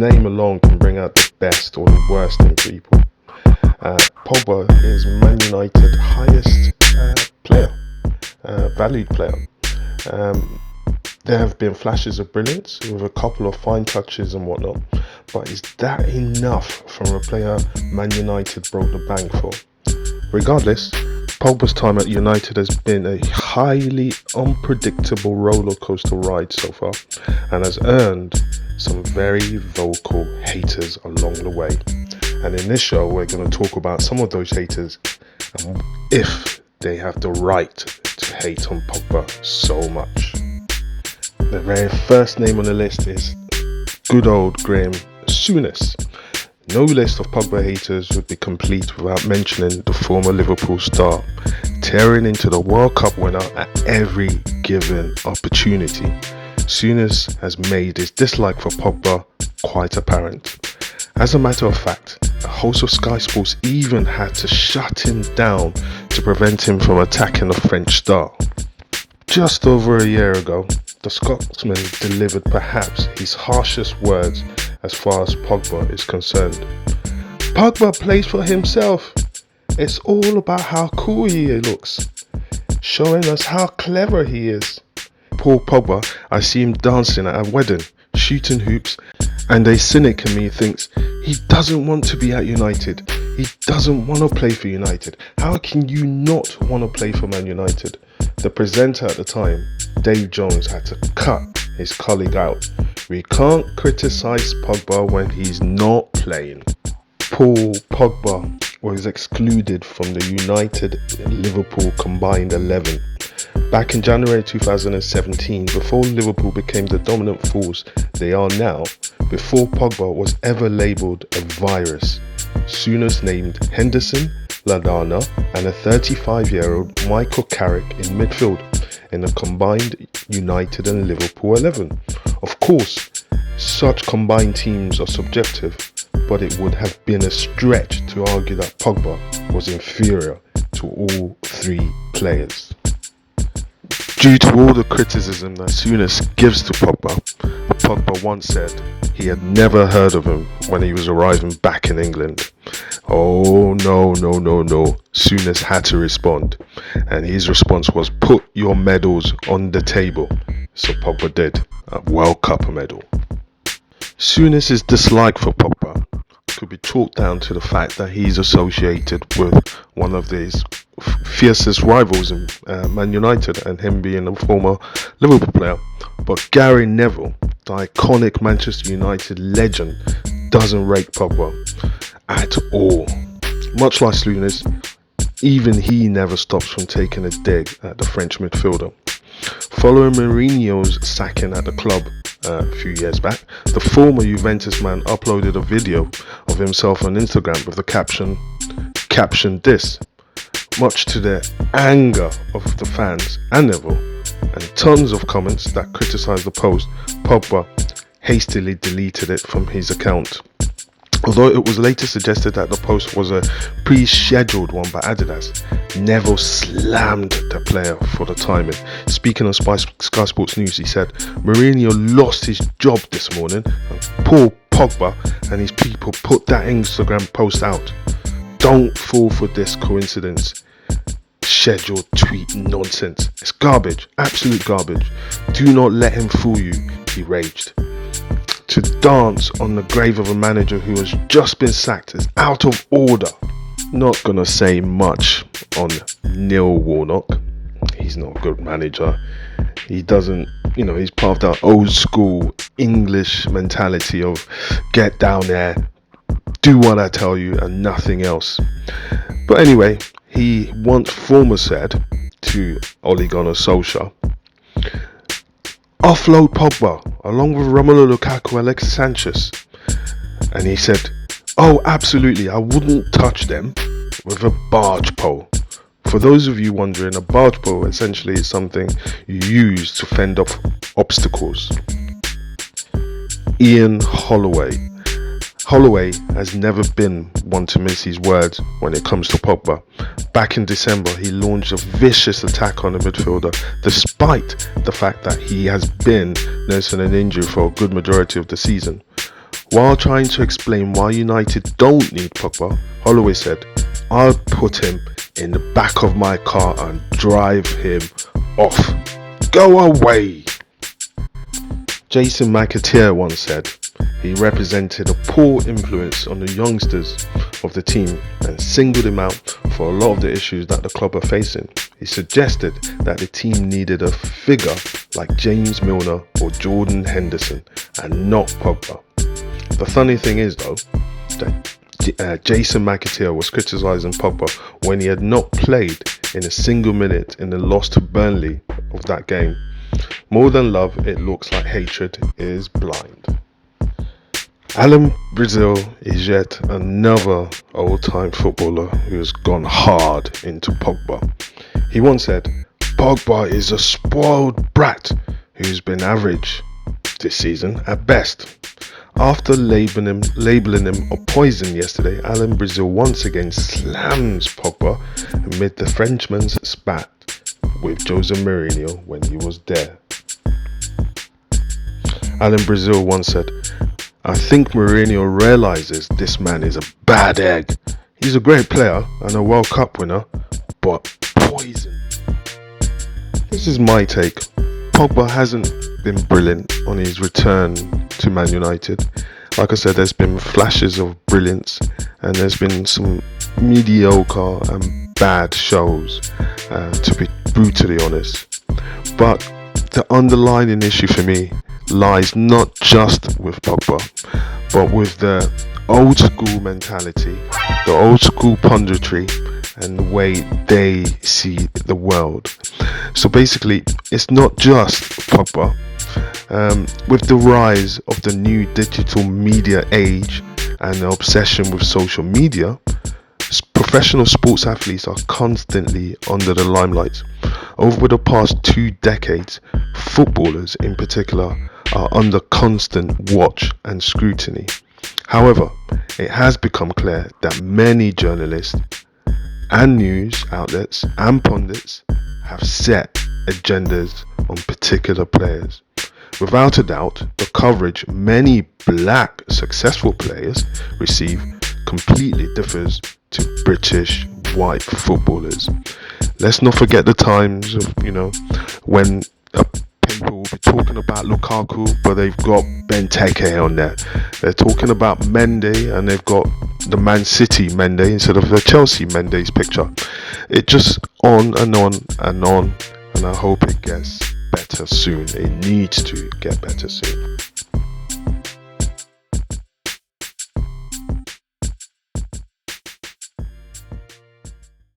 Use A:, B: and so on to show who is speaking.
A: name alone can bring out the best or the worst in people. Pogba is Man United's highest valued player. There have been flashes of brilliance with a couple of fine touches and whatnot, but is that enough from a player Man United broke the bank for? Regardless, Pogba's time at United has been a highly unpredictable roller coaster ride so far, and has earned some very vocal haters along the way. And in this show, we're going to talk about some of those haters and if they have the right to hate on Pogba so much. The very first name on the list is good old Greame Souness. No list of Pogba haters would be complete without mentioning the former Liverpool star, tearing into the World Cup winner at every given opportunity. Souness has made his dislike for Pogba quite apparent. As a matter of fact, the host of Sky Sports even had to shut him down to prevent him from attacking the French star. Just over a year ago, the Scotsman delivered perhaps his harshest words as far as Pogba is concerned. Pogba plays for himself. It's all about how cool he looks, showing us how clever he is. Poor Pogba, I see him dancing at a wedding, shooting hoops, and a cynic in me thinks he doesn't want to be at United. He doesn't want to play for United. How can you not want to play for Man United? The presenter at the time, Dave Jones, had to cut his colleague out. We can't criticise Pogba when he's not playing. Paul Pogba was excluded from the United-Liverpool combined 11. Back in January 2017, before Liverpool became the dominant force they are now, before Pogba was ever labelled a virus, Souness named Henderson, Lallana and a 35-year-old Michael Carrick in midfield in the combined United and Liverpool 11. Of course, such combined teams are subjective, but it would have been a stretch to argue that Pogba was inferior to all three players. Due to all the criticism that Souness gives to Pogba once said he had never heard of him when he was arriving back in England. Oh no, Souness had to respond, and his response was, put your medals on the table. So Pogba did, a World Cup medal. Souness's dislike for Pogba could be chalked down to the fact that he's associated with one of his fiercest rivals in Man United, and him being a former Liverpool player. But Gary Neville, the iconic Manchester United legend, doesn't rate Pogba at all. Much like Souness, even he never stops from taking a dig at the French midfielder. Following Mourinho's sacking at the club a few years back, the former Juventus man uploaded a video of himself on Instagram with the caption this, much to the anger of the fans and Neville, and tons of comments that criticised the post. Pogba hastily deleted it from his account. Although it was later suggested that the post was a pre-scheduled one by Adidas, Neville slammed the player for the timing. Speaking on Sky Sports News, he said, Mourinho lost his job this morning, and poor Pogba and his people put that Instagram post out. Don't fall for this coincidence. Scheduled tweet nonsense. It's garbage, absolute garbage. Do not let him fool you, he raged. To dance on the grave of a manager who has just been sacked is out of order. Not gonna say much on Neil Warnock. He's not a good manager. He doesn't, he's part of that old school English mentality of get down there, do what I tell you and nothing else. But anyway, he once former said to Ole Gunnar Solskjaer, offload Pogba along with Romelu Lukaku, Alexis Sanchez, and he said, oh absolutely, I wouldn't touch them with a barge pole. For those of you wondering, a barge pole essentially is something you use to fend off obstacles. Ian Holloway has never been one to miss his words when it comes to Pogba. Back in December, he launched a vicious attack on the midfielder, despite the fact that he has been nursing an injury for a good majority of the season. While trying to explain why United don't need Pogba, Holloway said, "I'll put him in the back of my car and drive him off. Go away." Jason McAteer once said he represented a poor influence on the youngsters of the team and singled him out for a lot of the issues that the club are facing. He suggested that the team needed a figure like James Milner or Jordan Henderson and not Pogba. The funny thing is though, that Jason McAteer was criticising Pogba when he had not played in a single minute in the loss to Burnley of that game. More than love, it looks like hatred is blind. Alan Brazil is yet another old-time footballer who has gone hard into Pogba. He once said, "Pogba is a spoiled brat who's been average this season at best." After labeling him a poison yesterday, Alan Brazil once again slams Pogba amid the Frenchman's spat with Jose Mourinho when he was there. Alan Brazil once said, "I think Mourinho realises this man is a bad egg. He's a great player and a World Cup winner, but poison." This is my take. Pogba hasn't been brilliant on his return to Man United. Like I said, there's been flashes of brilliance and there's been some mediocre and bad shows, to be brutally honest. But the underlying issue for me lies not just with Pogba, but with the old school mentality, the old school punditry, and the way they see the world. So basically, it's not just Pogba. With the rise of the new digital media age and the obsession with social media, professional sports athletes are constantly under the limelight. Over the past 2 decades, footballers in particular are under constant watch and scrutiny. However, it has become clear that many journalists and news outlets and pundits have set agendas on particular players. Without a doubt, the coverage many black successful players receive completely differs to British white footballers. Let's not forget the times of, when people will be talking about Lukaku, but they've got Benteke on there. They're talking about Mendy, and they've got the Man City Mendy instead of the Chelsea Mendy's picture. It just on and on and on, and I hope it gets better soon. It needs to get better soon.